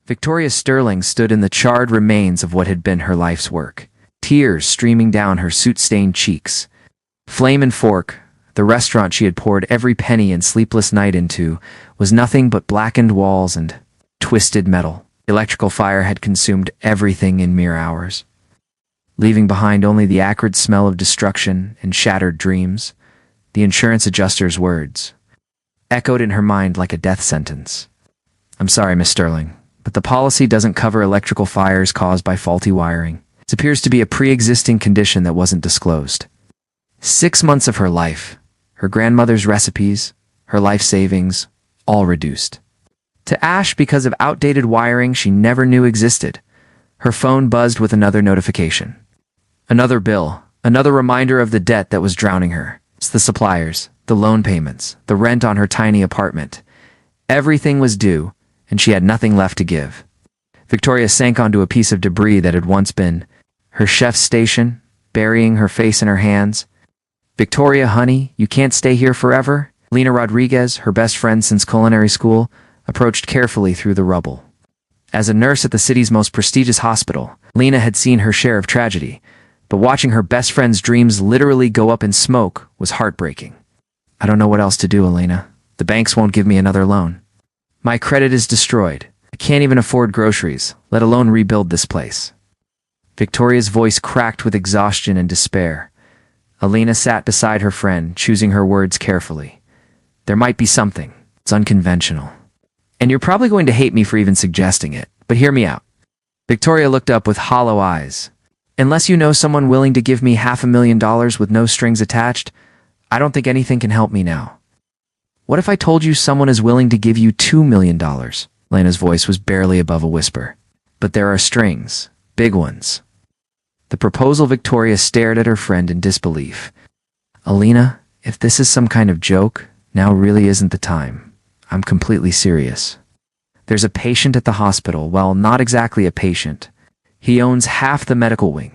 Victoria Sterling stood in the charred remains of what had been her life's work, tears streaming down her soot-stained cheeks. Flame and Fork, the restaurant she had poured every penny and sleepless night into, was nothing but blackened walls and twisted metal. Electrical fire had consumed everything in mere hours, leaving behind only the acrid smell of destruction and shattered dreams. The insurance adjuster's words echoed in her mind like a death sentence. "I'm sorry, Miss Sterling, but the policy doesn't cover electrical fires caused by faulty wiring. It appears to be a pre-existing condition that wasn't disclosed." 6 months of her life, her grandmother's recipes, her life savings, all reduced to ash because of outdated wiring she never knew existed. Her phone buzzed with another notification. Another bill, another reminder of the debt that was drowning her. It's the suppliers, the loan payments, the rent on her tiny apartment. Everything was due, and she had nothing left to give. Victoria sank onto a piece of debris that had once been her chef's station, burying her face in her hands. "Victoria, honey, you can't stay here forever." Lena Rodriguez, her best friend since culinary school, approached carefully through the rubble. As a nurse at the city's most prestigious hospital, Lena had seen her share of tragedy, but watching her best friend's dreams literally go up in smoke was heartbreaking. "I don't know what else to do, Elena. The banks won't give me another loan. My credit is destroyed. I can't even afford groceries, let alone rebuild this place." Victoria's voice cracked with exhaustion and despair. Elena sat beside her friend, choosing her words carefully. "There might be something. It's unconventional. And you're probably going to hate me for even suggesting it, but hear me out." Victoria looked up with hollow eyes. "Unless you know someone willing to give me $500,000 with no strings attached, I don't think anything can help me now." "What if I told you someone is willing to give you $2 million? Lena's voice was barely above a whisper. "But there are strings, big ones." The proposal. Victoria stared at her friend in disbelief. "Elena, if this is some kind of joke, now really isn't the time. I'm completely serious. There's a patient at the hospital. Well, not exactly a patient. He owns half the medical wing.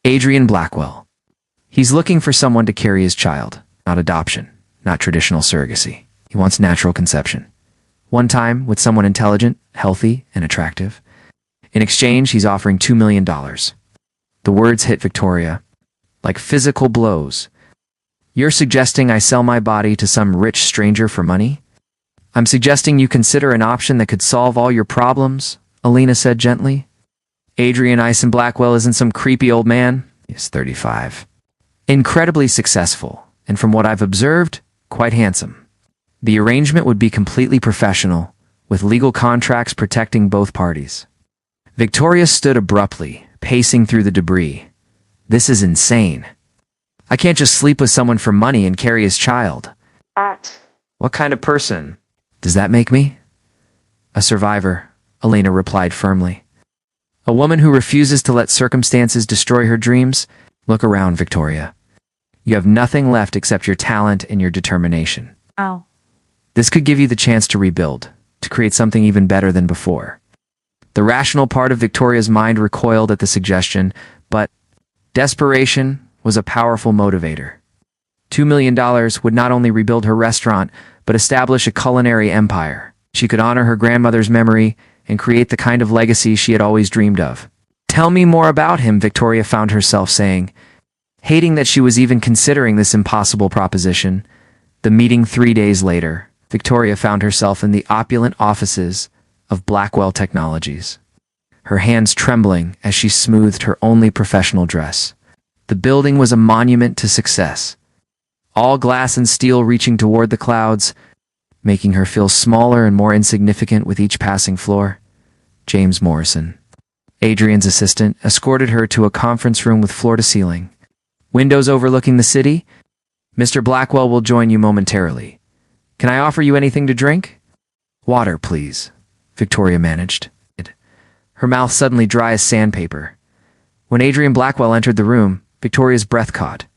Adrian Blackwell. He's looking for someone to carry his child. Not adoption, not traditional surrogacy. He wants natural conception. One time with someone intelligent, healthy, and attractive. In exchange, he's offering $2 million. The words hit Victoria like physical blows. "You're suggesting I sell my body to some rich stranger for money?" "I'm suggesting you consider an option that could solve all your problems," Elena said gently. "Adrian Ison Blackwell isn't some creepy old man. He's 35. Incredibly successful, and from what I've observed, quite handsome. The arrangement would be completely professional, with legal contracts protecting both parties." Victoria stood abruptly, pacing through the debris. "This is insane. I can't just sleep with someone for money and carry his child. What kind of person does that make me?" "A survivor," Elena replied firmly. "A woman who refuses to let circumstances destroy her dreams." "Look around, Victoria. You have nothing left except your talent and your determination. Ow. This could give you the chance to rebuild, to create something even better than before." The rational part of Victoria's mind recoiled at the suggestion, but desperation was a powerful motivator. $2 million would not only rebuild her restaurant, but establish a culinary empire. She could honor her grandmother's memory and create the kind of legacy she had always dreamed of. "Tell me more about him," Victoria found herself saying, hating that she was even considering this impossible proposition. The meeting 3 days later, Victoria found herself in the opulent offices of Blackwell Technologies, her hands trembling as she smoothed her only professional dress. The building was a monument to success, all glass and steel reaching toward the clouds, making her feel smaller and more insignificant with each passing floor. James Morrison, Adrian's assistant, escorted her to a conference room with floor-to-ceiling windows overlooking the city. "Mr. Blackwell will join you momentarily. Can I offer you anything to drink?" "Water, please," Victoria managed, her mouth suddenly dry as sandpaper. When Adrian Blackwell entered the room, Victoria's breath caught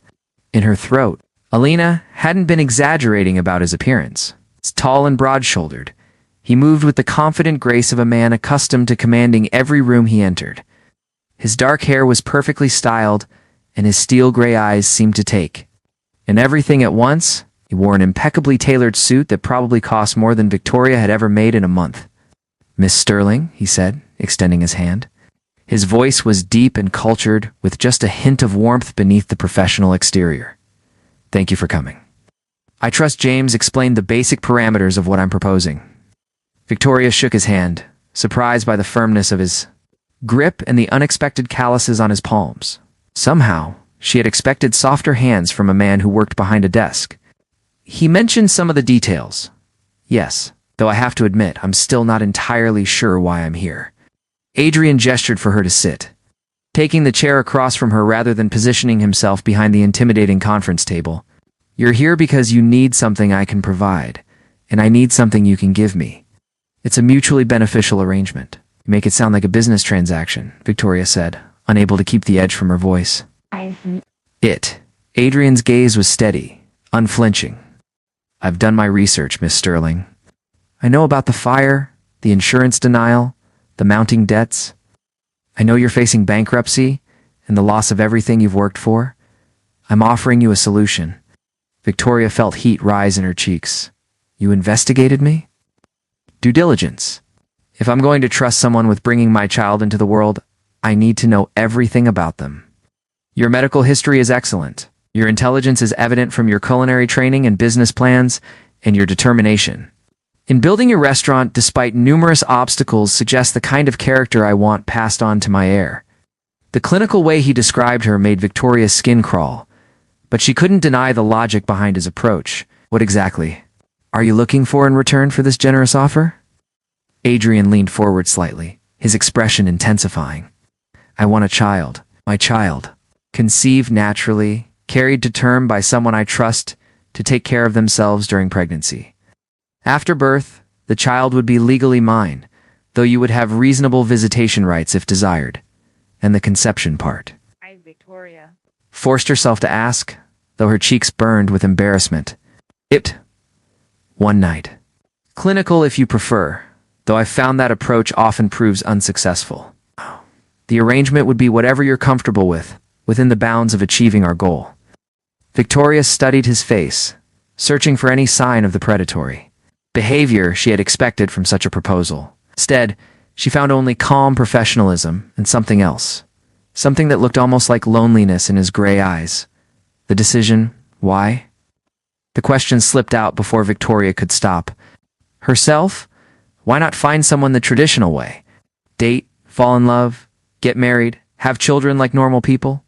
in her throat. Elena hadn't been exaggerating about his appearance. He's tall and broad-shouldered. He moved with the confident grace of a man accustomed to commanding every room he entered. His dark hair was perfectly styled, and his steel-gray eyes seemed to take in everything at once. He wore an impeccably tailored suit that probably cost more than Victoria had ever made in a month. Miss Sterling, he said, extending his hand. His voice was deep and cultured, with just a hint of warmth beneath the professional exterior. Thank you for coming. I trust James explained the basic parameters of what I'm proposing. Victoria shook his hand, surprised by the firmness of his grip and the unexpected calluses on his palms. Somehow, she had expected softer hands from a man who worked behind a desk. He mentioned some of the details. Yes, though I have to admit, I'm still not entirely sure why I'm here. Adrian gestured for her to sit, taking the chair across from her rather than positioning himself behind the intimidating conference table. You're here because you need something I can provide, and I need something you can give me. It's a mutually beneficial arrangement. You make it sound like a business transaction, Victoria said, unable to keep the edge from her voice. Adrian's gaze was steady, unflinching. I've done my research, Miss Sterling. I know about the fire, the insurance denial, the mounting debts. I know you're facing bankruptcy and the loss of everything you've worked for. I'm offering you a solution. Victoria felt heat rise in her cheeks. You investigated me? Due diligence. If I'm going to trust someone with bringing my child into the world, I need to know everything about them. Your medical history is excellent. Your intelligence is evident from your culinary training and business plans, and your determination in building your restaurant despite numerous obstacles suggests the kind of character I want passed on to my heir. The clinical way he described her made Victoria's skin crawl, but she couldn't deny the logic behind his approach. What exactly are you looking for in return for this generous offer? Adrian leaned forward slightly, his expression intensifying. I want a child, my child, conceived naturally, carried to term by someone I trust to take care of themselves during pregnancy. After birth, the child would be legally mine, though you would have reasonable visitation rights if desired. And the conception part. Victoria forced herself to ask, though her cheeks burned with embarrassment. One night. Clinical if you prefer, though I found that approach often proves unsuccessful. The arrangement would be whatever you're comfortable with, within the bounds of achieving our goal. Victoria studied his face, searching for any sign of the predatory behavior she had expected from such a proposal. Instead, she found only calm professionalism and something else. Something that looked almost like loneliness in his gray eyes. The decision, why? The question slipped out before Victoria could stop. Herself? Why not find someone the traditional way? Date, fall in love, get married, have children like normal people?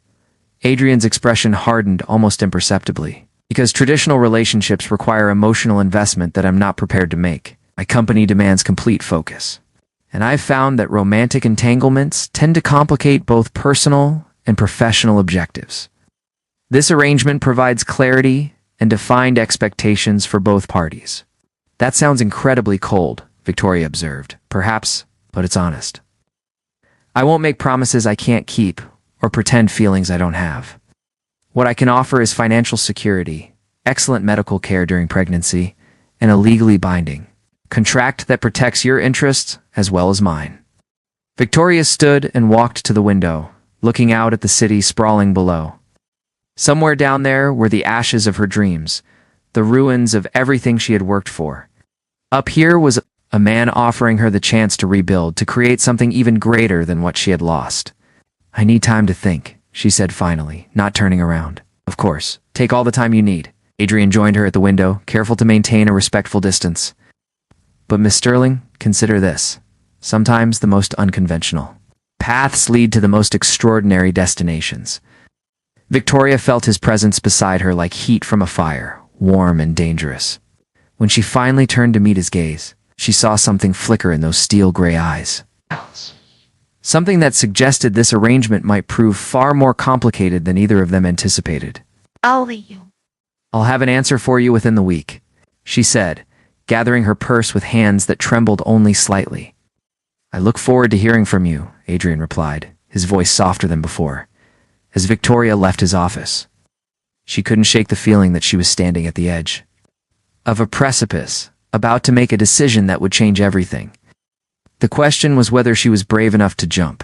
Adrian's expression hardened almost imperceptibly. Because traditional relationships require emotional investment that I'm not prepared to make. My company demands complete focus. And I've found that romantic entanglements tend to complicate both personal and professional objectives. This arrangement provides clarity and defined expectations for both parties. That sounds incredibly cold, Victoria observed. Perhaps, but it's honest. I won't make promises I can't keep or pretend feelings I don't have. What I can offer is financial security, excellent medical care during pregnancy, and a legally binding contract that protects your interests as well as mine. Victoria stood and walked to the window, looking out at the city sprawling below. Somewhere down there were the ashes of her dreams, the ruins of everything she had worked for. Up here was a man offering her the chance to rebuild, to create something even greater than what she had lost. I need time to think, she said finally, not turning around. Of course, take all the time you need. Adrian joined her at the window, careful to maintain a respectful distance. But Miss Sterling, consider this. Sometimes the most unconventional paths lead to the most extraordinary destinations. Victoria felt his presence beside her like heat from a fire, warm and dangerous. When she finally turned to meet his gaze, she saw something flicker in those steel-gray eyes. Something that suggested this arrangement might prove far more complicated than either of them anticipated. I'll leave you. I'll have an answer for you within the week, she said, gathering her purse with hands that trembled only slightly. I look forward to hearing from you, Adrian replied, his voice softer than before. As Victoria left his office, she couldn't shake the feeling that she was standing at the edge of a precipice, about to make a decision that would change everything. The question was whether she was brave enough to jump.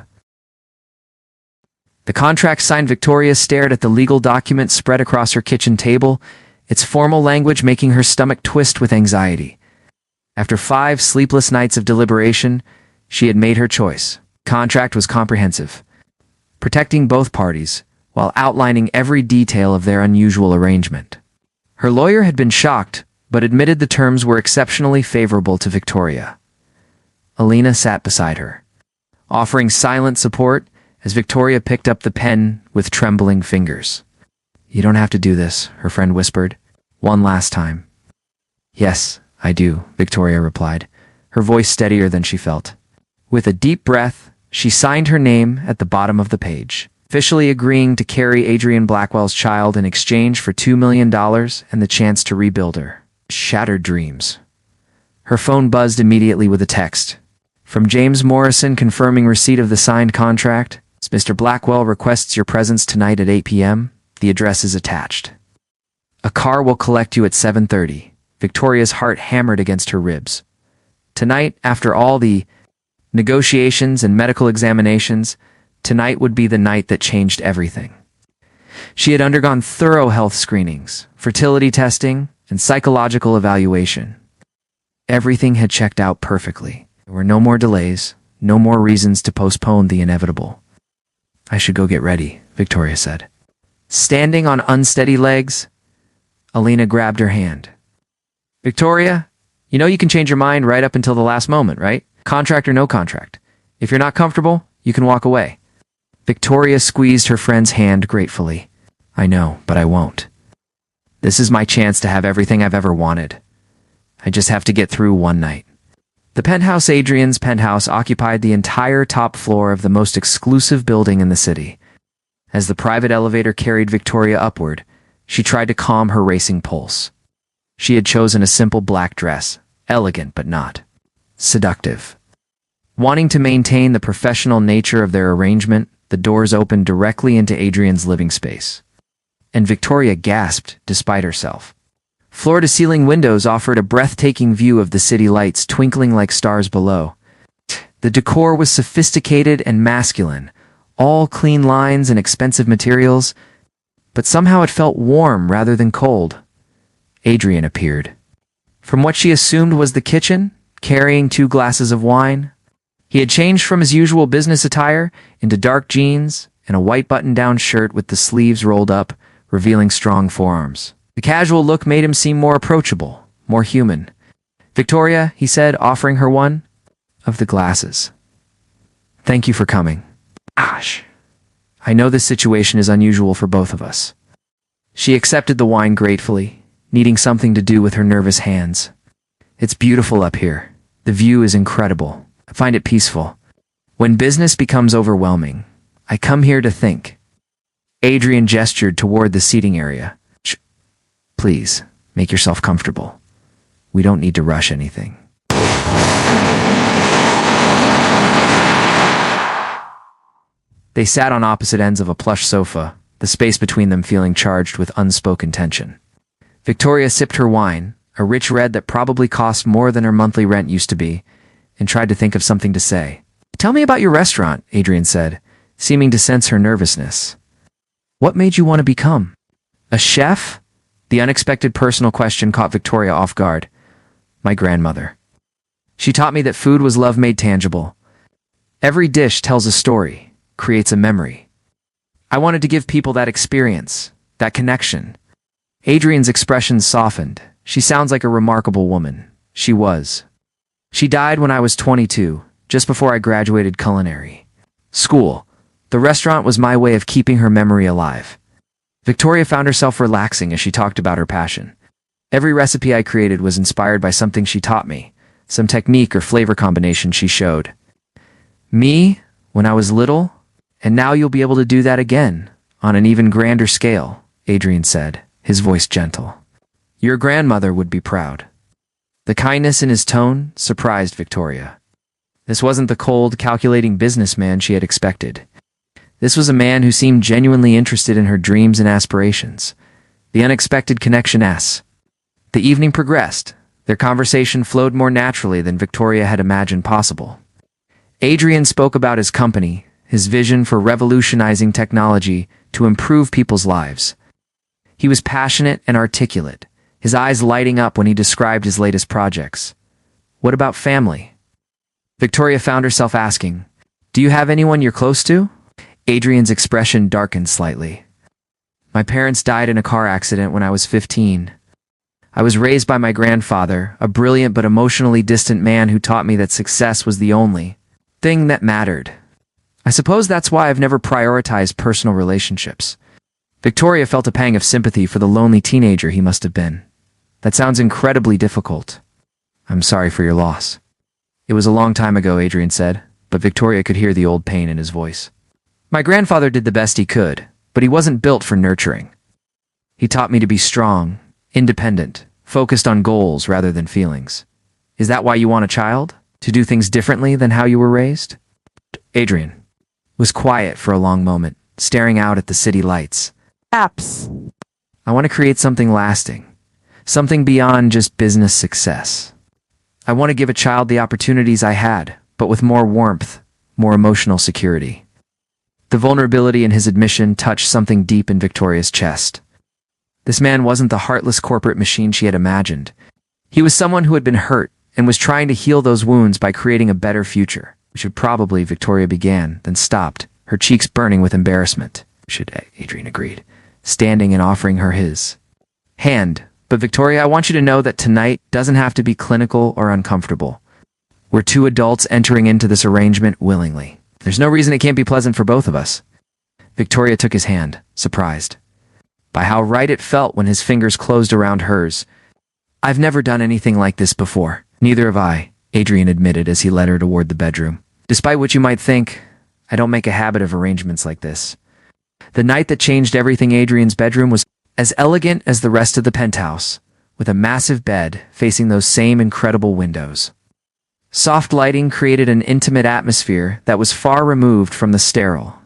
The contract signed. Victoria stared at the legal document spread across her kitchen table, its formal language making her stomach twist with anxiety. After 5 sleepless nights of deliberation, she had made her choice. Contract was comprehensive, protecting both parties while outlining every detail of their unusual arrangement. Her lawyer had been shocked, but admitted the terms were exceptionally favorable to Victoria. Alina sat beside her, offering silent support as Victoria picked up the pen with trembling fingers. "You don't have to do this," her friend whispered. "One last time." "Yes, I do," Victoria replied, her voice steadier than she felt. With a deep breath, she signed her name at the bottom of the page, officially agreeing to carry Adrian Blackwell's child in exchange for $2 million and the chance to rebuild her shattered dreams. Her phone buzzed immediately with a text from James Morrison confirming receipt of the signed contract. "Mr. Blackwell requests your presence tonight at 8 p.m. The address is attached. A car will collect you at 7:30. Victoria's heart hammered against her ribs. Tonight, after all the negotiations and medical examinations, tonight would be the night that changed everything. She had undergone thorough health screenings, fertility testing, and psychological evaluation. Everything had checked out perfectly. There were no more delays, no more reasons to postpone the inevitable. "I should go get ready," Victoria said. Standing on unsteady legs, Alina grabbed her hand. "Victoria, you know you can change your mind right up until the last moment, right? Contract or no contract. If you're not comfortable, you can walk away." Victoria squeezed her friend's hand gratefully. "I know, but I won't. This is my chance to have everything I've ever wanted. I just have to get through one night." The penthouse, Adrian's penthouse, occupied the entire top floor of the most exclusive building in the city. As the private elevator carried Victoria upward, she tried to calm her racing pulse. She had chosen a simple black dress, elegant but not seductive. Wanting to maintain the professional nature of their arrangement, the doors opened directly into Adrian's living space. And Victoria gasped despite herself. Floor-to-ceiling windows offered a breathtaking view of the city lights twinkling like stars below. The decor was sophisticated and masculine, all clean lines and expensive materials, but somehow it felt warm rather than cold. Adrian appeared. From what she assumed was the kitchen, carrying 2 glasses of wine. He had changed from his usual business attire into dark jeans and a white button-down shirt with the sleeves rolled up, revealing strong forearms. The casual look made him seem more approachable, more human. "Victoria," he said, offering her one of the glasses. "Thank you for coming." "Gosh, I know this situation is unusual for both of us." She accepted the wine gratefully, needing something to do with her nervous hands. "It's beautiful up here. The view is incredible. I find it peaceful. When business becomes overwhelming, I come here to think." Adrian gestured toward the seating area. "Shh. Please, make yourself comfortable. We don't need to rush anything." They sat on opposite ends of a plush sofa, the space between them feeling charged with unspoken tension. Victoria sipped her wine, a rich red that probably cost more than her monthly rent used to be, and tried to think of something to say. "Tell me about your restaurant," Adrian said, seeming to sense her nervousness. "What made you want to become a chef?" The unexpected personal question caught Victoria off guard. "My grandmother. She taught me that food was love made tangible. Every dish tells a story, creates a memory. I wanted to give people that experience, that connection." Adrian's expression softened. "She sounds like a remarkable woman." She was. "She died when I was 22, just before I graduated culinary school. The restaurant was my way of keeping her memory alive." Victoria found herself relaxing as she talked about her passion. "Every recipe I created was inspired by something she taught me, some technique or flavor combination she showed me when I was little, and now you'll be able to do that again, on an even grander scale," Adrian said, his voice gentle. "Your grandmother would be proud." The kindness in his tone surprised Victoria. This wasn't the cold, calculating businessman she had expected. This was a man who seemed genuinely interested in her dreams and aspirations. The unexpected connection. The evening progressed. Their conversation flowed more naturally than Victoria had imagined possible. Adrian spoke about his company, his vision for revolutionizing technology to improve people's lives. He was passionate and articulate, his eyes lighting up when he described his latest projects. What about family? Victoria found herself asking, "Do you have anyone you're close to?" Adrian's expression darkened slightly. "My parents died in a car accident when I was 15. I was raised by my grandfather, a brilliant but emotionally distant man who taught me that success was the only thing that mattered. I suppose that's why I've never prioritized personal relationships." Victoria felt a pang of sympathy for the lonely teenager he must have been. "That sounds incredibly difficult. I'm sorry for your loss." "It was a long time ago," Adrian said, but Victoria could hear the old pain in his voice. "My grandfather did the best he could, but he wasn't built for nurturing. He taught me to be strong, independent, focused on goals rather than feelings. Is that why you want a child? To do things differently than how you were raised?" Adrian was quiet for a long moment, staring out at the city lights. Apps. "I want to create something lasting, something beyond just business success. I want to give a child the opportunities I had, but with more warmth, more emotional security." The vulnerability in his admission touched something deep in Victoria's chest. This man wasn't the heartless corporate machine she had imagined. He was someone who had been hurt and was trying to heal those wounds by creating a better future. "Should probably," Victoria began, then stopped, her cheeks burning with embarrassment. "Should," Adrian agreed, standing and offering her his hand. "But Victoria, I want you to know that tonight doesn't have to be clinical or uncomfortable. We're two adults entering into this arrangement willingly. There's no reason it can't be pleasant for both of us." Victoria took his hand, surprised by how right it felt when his fingers closed around hers. "I've never done anything like this before." "Neither have I," Adrian admitted as he led her toward the bedroom. "Despite what you might think, I don't make a habit of arrangements like this." The night that changed everything, Adrian's bedroom was as elegant as the rest of the penthouse, with a massive bed facing those same incredible windows. Soft lighting created an intimate atmosphere that was far removed from the sterile,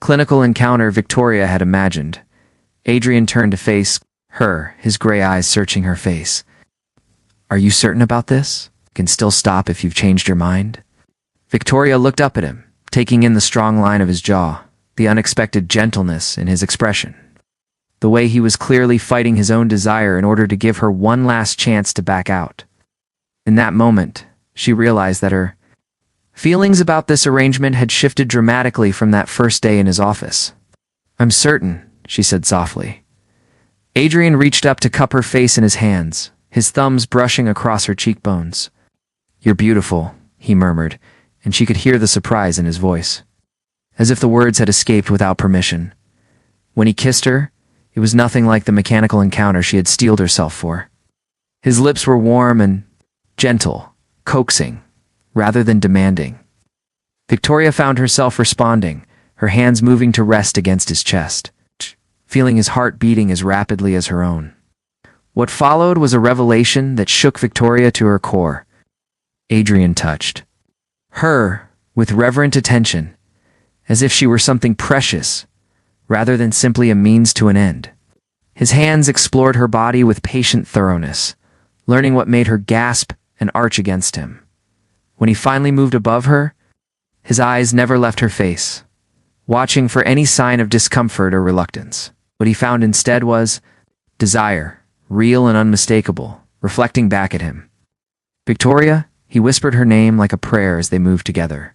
clinical encounter Victoria had imagined. Adrian turned to face her, his gray eyes searching her face. "Are you certain about this? Can still stop if you've changed your mind?" Victoria looked up at him, taking in the strong line of his jaw, the unexpected gentleness in his expression. The way he was clearly fighting his own desire in order to give her one last chance to back out. In that moment, she realized that her feelings about this arrangement had shifted dramatically from that first day in his office. "I'm certain," she said softly. Adrian reached up to cup her face in his hands, his thumbs brushing across her cheekbones. "You're beautiful," he murmured, and she could hear the surprise in his voice, as if the words had escaped without permission. When he kissed her, it was nothing like the mechanical encounter she had steeled herself for. His lips were warm and gentle, coaxing, rather than demanding. Victoria found herself responding, her hands moving to rest against his chest, feeling his heart beating as rapidly as her own. What followed was a revelation that shook Victoria to her core. Adrian touched her with reverent attention, as if she were something precious, rather than simply a means to an end. His hands explored her body with patient thoroughness, learning what made her gasp and arch against him. When he finally moved above her, his eyes never left her face, watching for any sign of discomfort or reluctance. What he found instead was desire, real and unmistakable, reflecting back at him. "Victoria," he whispered her name like a prayer as they moved together,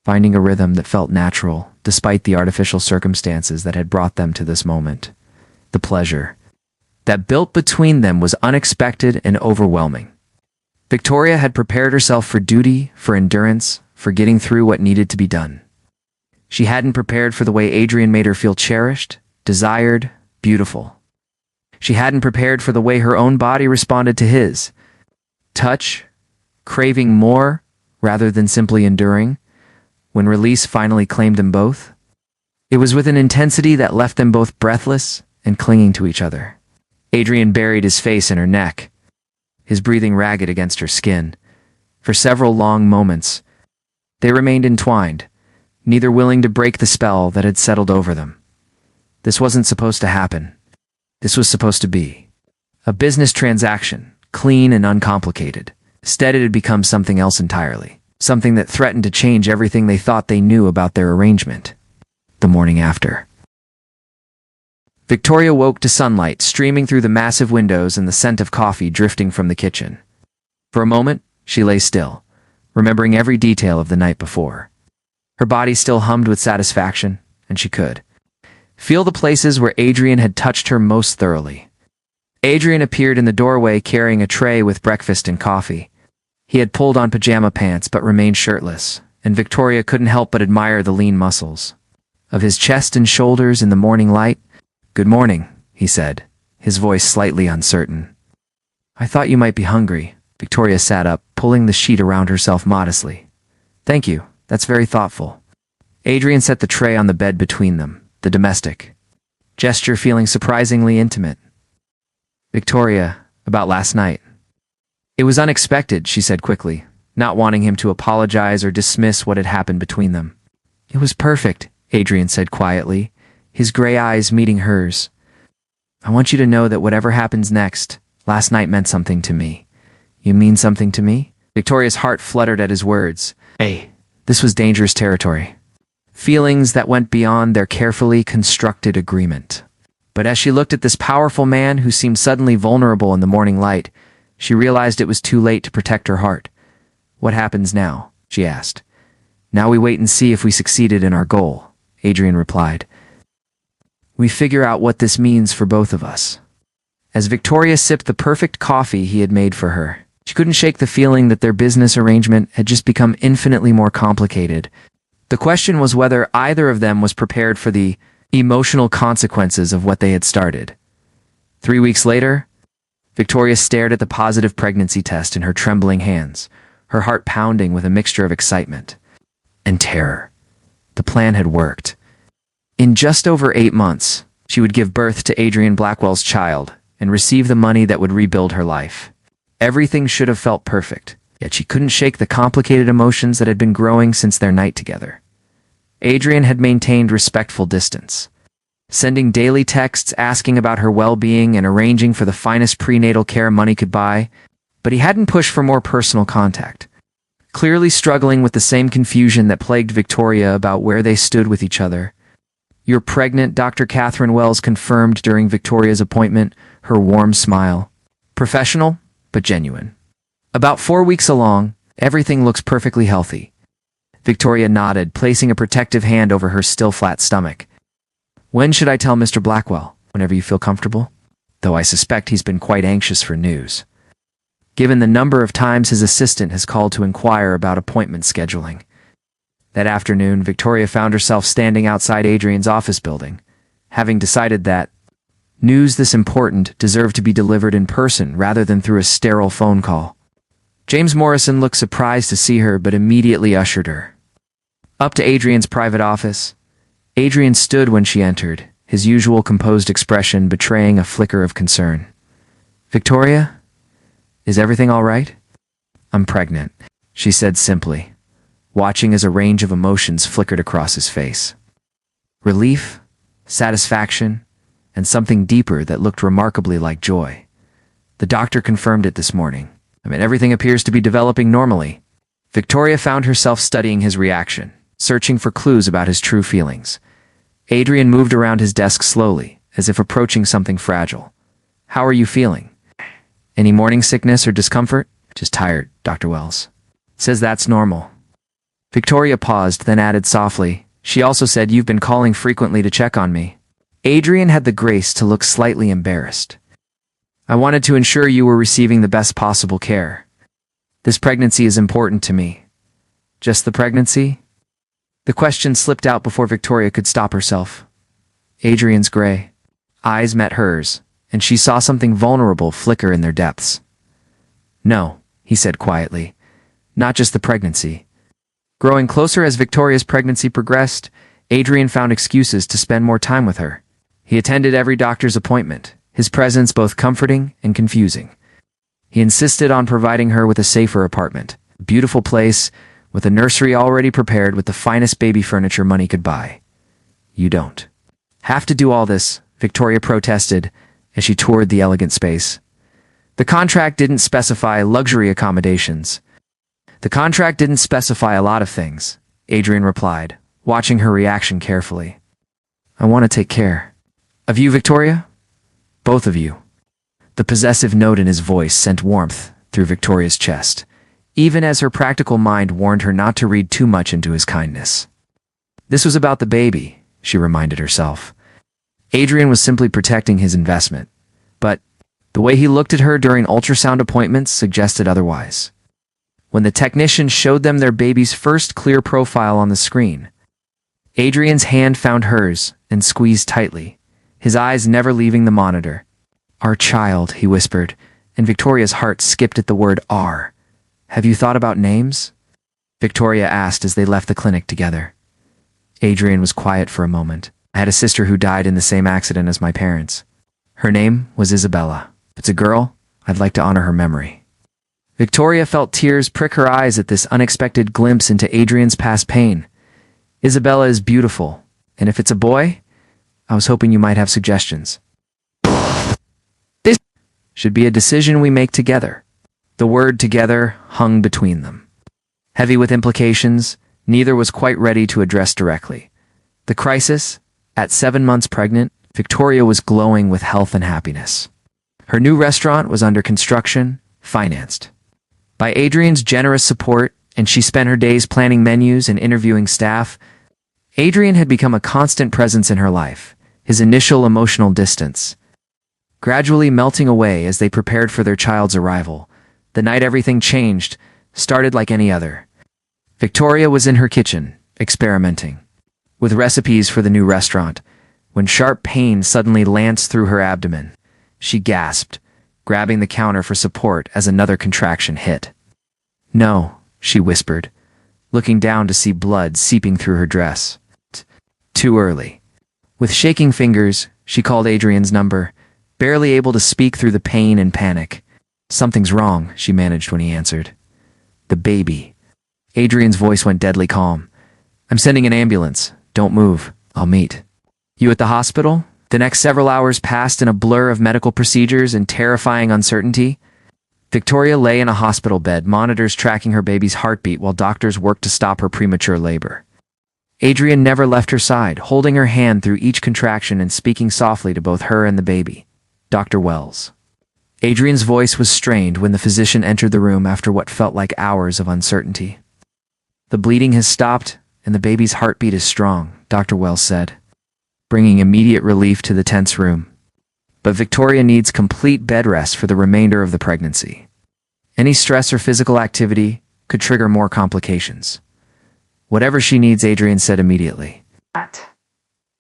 finding a rhythm that felt natural despite the artificial circumstances that had brought them to this moment. The pleasure that built between them was unexpected and overwhelming. Victoria had prepared herself for duty, for endurance, for getting through what needed to be done. She hadn't prepared for the way Adrian made her feel cherished, desired, beautiful. She hadn't prepared for the way her own body responded to his touch, craving more rather than simply enduring. When release finally claimed them both, it was with an intensity that left them both breathless and clinging to each other. Adrian buried his face in her neck, his breathing ragged against her skin. For several long moments, they remained entwined, neither willing to break the spell that had settled over them. This wasn't supposed to happen. This was supposed to be a business transaction, clean and uncomplicated. Instead, it had become something else entirely, something that threatened to change everything they thought they knew about their arrangement. The morning after, Victoria woke to sunlight streaming through the massive windows and the scent of coffee drifting from the kitchen. For a moment, She lay still, remembering every detail of the night before. Her body still hummed with satisfaction, and she could feel the places where Adrian had touched her most thoroughly. Adrian appeared in the doorway carrying a tray with breakfast and coffee. He had pulled on pajama pants but remained shirtless, and Victoria couldn't help but admire the lean muscles of his chest and shoulders in the morning light. "Good morning," he said, his voice slightly uncertain. "I thought you might be hungry." Victoria sat up, pulling the sheet around herself modestly. "Thank you, that's very thoughtful." Adrian set the tray on the bed between them, the domestic gesture feeling surprisingly intimate. "Victoria, about last night." "It was unexpected," she said quickly, not wanting him to apologize or dismiss what had happened between them. "It was perfect," Adrian said quietly, his gray eyes meeting hers. "I want you to know that whatever happens next, last night meant something to me." "You mean something to me?" Victoria's heart fluttered at his words. Hey, this was dangerous territory. Feelings that went beyond their carefully constructed agreement. But as she looked at this powerful man who seemed suddenly vulnerable in the morning light, she realized it was too late to protect her heart. "What happens now?" she asked. "Now we wait and see if we succeeded in our goal," Adrian replied. "We figure out what this means for both of us." As Victoria sipped the perfect coffee he had made for her, she couldn't shake the feeling that their business arrangement had just become infinitely more complicated. The question was whether either of them was prepared for the emotional consequences of what they had started. 3 weeks later, Victoria stared at the positive pregnancy test in her trembling hands, her heart pounding with a mixture of excitement and terror. The plan had worked. In just over 8 months, she would give birth to Adrian Blackwell's child and receive the money that would rebuild her life. Everything should have felt perfect, yet she couldn't shake the complicated emotions that had been growing since their night together. Adrian had maintained respectful distance, sending daily texts asking about her well-being and arranging for the finest prenatal care money could buy, but he hadn't pushed for more personal contact, clearly struggling with the same confusion that plagued Victoria about where they stood with each other. "You're pregnant," Dr. Catherine Wells confirmed during Victoria's appointment, her warm smile. Professional, but genuine. "About 4 weeks along, everything looks perfectly healthy." Victoria nodded, placing a protective hand over her still flat stomach. "When should I tell Mr. Blackwell?" "Whenever you feel comfortable. Though I suspect he's been quite anxious for news, given the number of times his assistant has called to inquire about appointment scheduling." That afternoon, Victoria found herself standing outside Adrian's office building, having decided that news this important deserved to be delivered in person rather than through a sterile phone call. James Morrison looked surprised to see her but immediately ushered her up to Adrian's private office. Adrian stood when she entered, his usual composed expression betraying a flicker of concern. "Victoria, is everything all right?" "I'm pregnant," she said simply, watching as a range of emotions flickered across his face. Relief, satisfaction, and something deeper that looked remarkably like joy. "The doctor confirmed it this morning. Everything appears to be developing normally." Victoria found herself studying his reaction, searching for clues about his true feelings. Adrian moved around his desk slowly, as if approaching something fragile. "How are you feeling? Any morning sickness or discomfort?" "Just tired," Dr. Wells says that's normal." Victoria paused, then added softly, "She also said you've been calling frequently to check on me." Adrian had the grace to look slightly embarrassed. "I wanted to ensure you were receiving the best possible care. This pregnancy is important to me." "Just the pregnancy?" The question slipped out before Victoria could stop herself. Adrian's gray eyes met hers, and she saw something vulnerable flicker in their depths. "No," he said quietly, "not just the pregnancy." Growing closer as Victoria's pregnancy progressed, Adrian found excuses to spend more time with her. He attended every doctor's appointment, his presence both comforting and confusing. He insisted on providing her with a safer apartment, a beautiful place, with a nursery already prepared with the finest baby furniture money could buy. "You don't have to do all this," Victoria protested as she toured the elegant space. The contract didn't specify luxury accommodations. "The contract didn't specify a lot of things," Adrian replied, watching her reaction carefully. "I want to take care of you, Victoria. Both of you." The possessive note in his voice sent warmth through Victoria's chest, even as her practical mind warned her not to read too much into his kindness. This was about the baby, she reminded herself. Adrian was simply protecting his investment, but the way he looked at her during ultrasound appointments suggested otherwise. When the technician showed them their baby's first clear profile on the screen, Adrian's hand found hers and squeezed tightly, his eyes never leaving the monitor. "Our child," he whispered, and Victoria's heart skipped at the word "our." "Have you thought about names?" Victoria asked as they left the clinic together. Adrian was quiet for a moment. "I had a sister who died in the same accident as my parents. Her name was Isabella. If it's a girl, I'd like to honor her memory." Victoria felt tears prick her eyes at this unexpected glimpse into Adrian's past pain. "Isabella is beautiful, and if it's a boy, I was hoping you might have suggestions." "This should be a decision we make together." The word "together" hung between them. Heavy with implications, neither was quite ready to address directly. The crisis, at 7 months pregnant, Victoria was glowing with health and happiness. Her new restaurant was under construction, financed by Adrian's generous support, and she spent her days planning menus and interviewing staff. Adrian had become a constant presence in her life, his initial emotional distance gradually melting away as they prepared for their child's arrival. The night everything changed started like any other. Victoria was in her kitchen, experimenting with recipes for the new restaurant, when sharp pain suddenly lanced through her abdomen. She gasped, grabbing the counter for support as another contraction hit. "No," she whispered, looking down to see blood seeping through her dress. Too early. With shaking fingers, she called Adrian's number, barely able to speak through the pain and panic. "Something's wrong," she managed when he answered. "The baby." Adrian's voice went deadly calm. "I'm sending an ambulance. Don't move. I'll meet you at the hospital." The next several hours passed in a blur of medical procedures and terrifying uncertainty. Victoria lay in a hospital bed, monitors tracking her baby's heartbeat while doctors worked to stop her premature labor. Adrian never left her side, holding her hand through each contraction and speaking softly to both her and the baby. "Dr. Wells." Adrian's voice was strained when the physician entered the room after what felt like hours of uncertainty. "The bleeding has stopped, and the baby's heartbeat is strong," Dr. Wells said, bringing immediate relief to the tense room. "But Victoria needs complete bed rest for the remainder of the pregnancy. Any stress or physical activity could trigger more complications." "Whatever she needs," Adrian said immediately.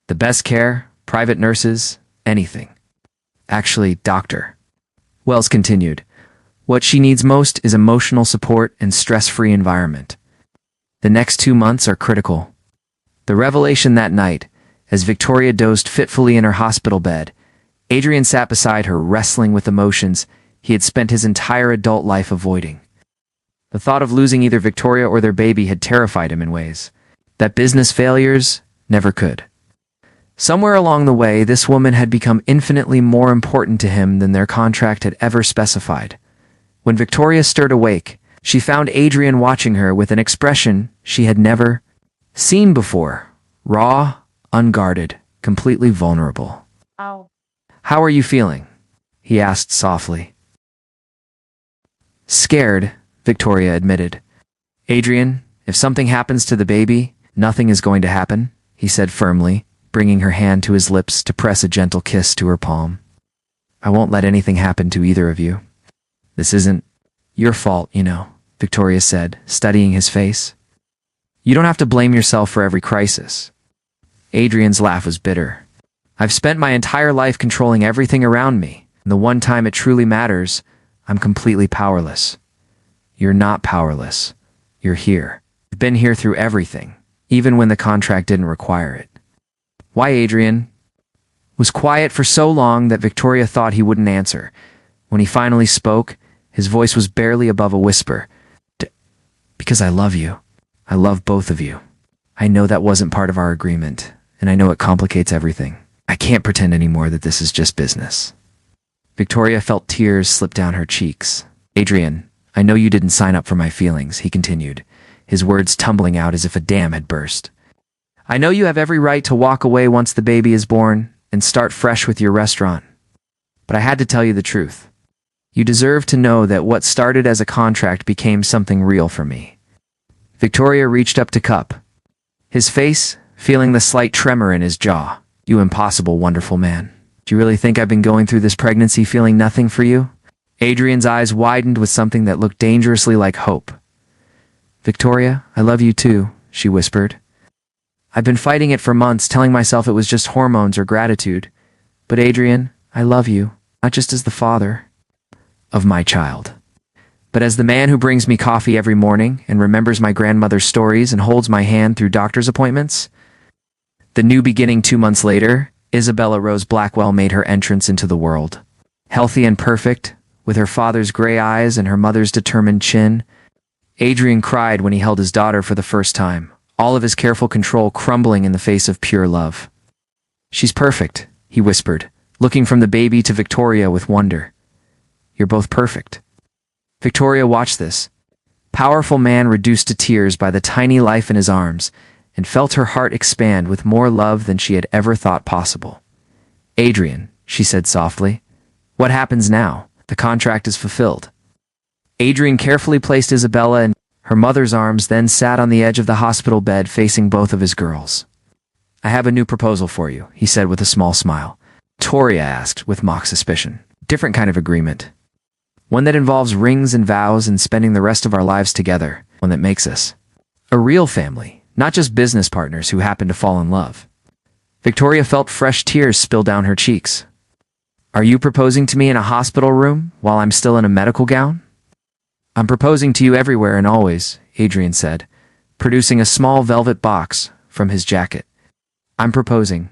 "The best care, private nurses, anything." "Actually, Doctor," Wells continued, "what she needs most is emotional support and stress-free environment. The next 2 months are critical." The revelation that night, as Victoria dozed fitfully in her hospital bed, Adrian sat beside her, wrestling with emotions he had spent his entire adult life avoiding. The thought of losing either Victoria or their baby had terrified him in ways that business failures never could. Somewhere along the way, this woman had become infinitely more important to him than their contract had ever specified. When Victoria stirred awake, she found Adrian watching her with an expression she had never seen before. Raw, unguarded, completely vulnerable. Ow. "How are you feeling?" he asked softly. "Scared," Victoria admitted. "Adrian, if something happens to the baby, nothing is going to happen," he said firmly, bringing her hand to his lips to press a gentle kiss to her palm. "I won't let anything happen to either of you. This isn't your fault, you know," Victoria said, studying his face. "You don't have to blame yourself for every crisis." Adrian's laugh was bitter. "I've spent my entire life controlling everything around me, and the one time it truly matters, I'm completely powerless." "You're not powerless. You're here. You've been here through everything, even when the contract didn't require it." "Why?" Adrian was quiet for so long that Victoria thought he wouldn't answer. When he finally spoke, his voice was barely above a whisper. "Because I love you. I love both of you. I know that wasn't part of our agreement, and I know it complicates everything. I can't pretend anymore that this is just business." Victoria felt tears slip down her cheeks. "Adrian, I know you didn't sign up for my feelings," he continued, his words tumbling out as if a dam had burst. "I know you have every right to walk away once the baby is born and start fresh with your restaurant. But I had to tell you the truth. You deserve to know that what started as a contract became something real for me. Victoria reached up to cup his face, feeling the slight tremor in his jaw. You impossible, wonderful man. Do you really think I've been going through this pregnancy feeling nothing for you? Adrian's eyes widened with something that looked dangerously like hope. Victoria, I love you too, she whispered. I've been fighting it for months, telling myself it was just hormones or gratitude. But Adrian, I love you, not just as the father of my child, but as the man who brings me coffee every morning and remembers my grandmother's stories and holds my hand through doctor's appointments. The new beginning 2 months later, Isabella Rose Blackwell made her entrance into the world. Healthy and perfect, with her father's gray eyes and her mother's determined chin, Adrian cried when he held his daughter for the first time, all of his careful control crumbling in the face of pure love. She's perfect, he whispered, looking from the baby to Victoria with wonder. You're both perfect. Victoria watched this powerful man reduced to tears by the tiny life in his arms, and felt her heart expand with more love than she had ever thought possible. Adrian, she said softly, what happens now? The contract is fulfilled. Adrian carefully placed Isabella in her mother's arms, then sat on the edge of the hospital bed facing both of his girls. I have a new proposal for you, he said with a small smile. Victoria asked with mock suspicion. Different kind of agreement. One that involves rings and vows and spending the rest of our lives together. One that makes us a real family, not just business partners who happen to fall in love. Victoria felt fresh tears spill down her cheeks. Are you proposing to me in a hospital room while I'm still in a medical gown? I'm proposing to you everywhere and always, Adrian said, producing a small velvet box from his jacket. I'm proposing.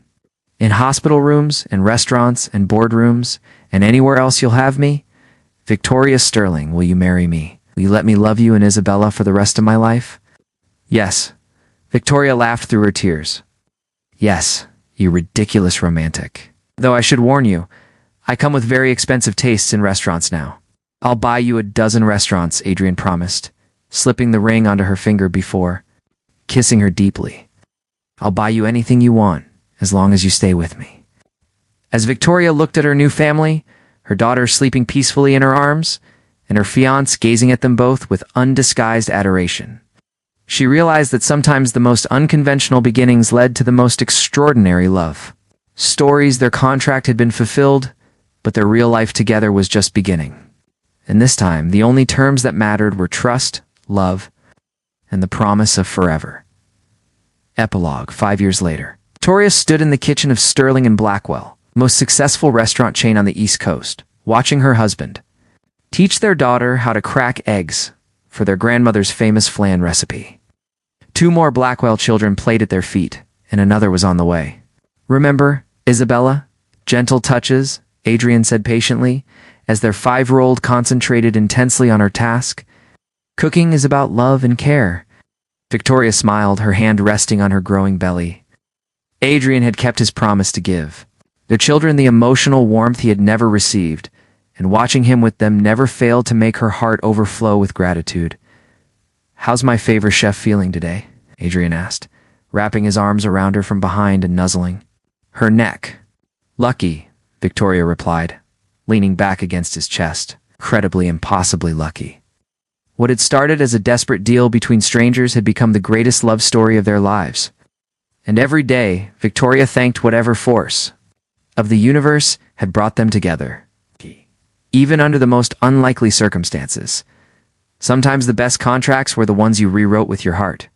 In hospital rooms and restaurants and boardrooms and anywhere else you'll have me. Victoria Sterling, will you marry me? Will you let me love you and Isabella for the rest of my life? Yes. Victoria laughed through her tears. Yes, you ridiculous romantic. Though I should warn you, I come with very expensive tastes in restaurants now. I'll buy you a dozen restaurants, Adrian promised, slipping the ring onto her finger before kissing her deeply. I'll buy you anything you want, as long as you stay with me. As Victoria looked at her new family, her daughter sleeping peacefully in her arms, and her fiancé gazing at them both with undisguised adoration, she realized that sometimes the most unconventional beginnings led to the most extraordinary love. Stories their contract had been fulfilled, but their real life together was just beginning. And this time, the only terms that mattered were trust, love, and the promise of forever. Epilogue, 5 years later. Victoria stood in the kitchen of Sterling and Blackwell, most successful restaurant chain on the East Coast, watching her husband teach their daughter how to crack eggs for their grandmother's famous flan recipe. 2 more Blackwell children played at their feet, and another was on the way. Remember, Isabella? Gentle touches, Adrian said patiently, as their 5-year-old concentrated intensely on her task. Cooking is about love and care. Victoria smiled, her hand resting on her growing belly. Adrian had kept his promise to give their children the emotional warmth he had never received, and watching him with them never failed to make her heart overflow with gratitude. How's my favorite chef feeling today? Adrian asked, wrapping his arms around her from behind and nuzzling her neck. Lucky, Victoria replied, leaning back against his chest. Incredibly, impossibly lucky. What had started as a desperate deal between strangers had become the greatest love story of their lives. And every day, Victoria thanked whatever force of the universe had brought them together. Even under the most unlikely circumstances. Sometimes the best contracts were the ones you rewrote with your heart.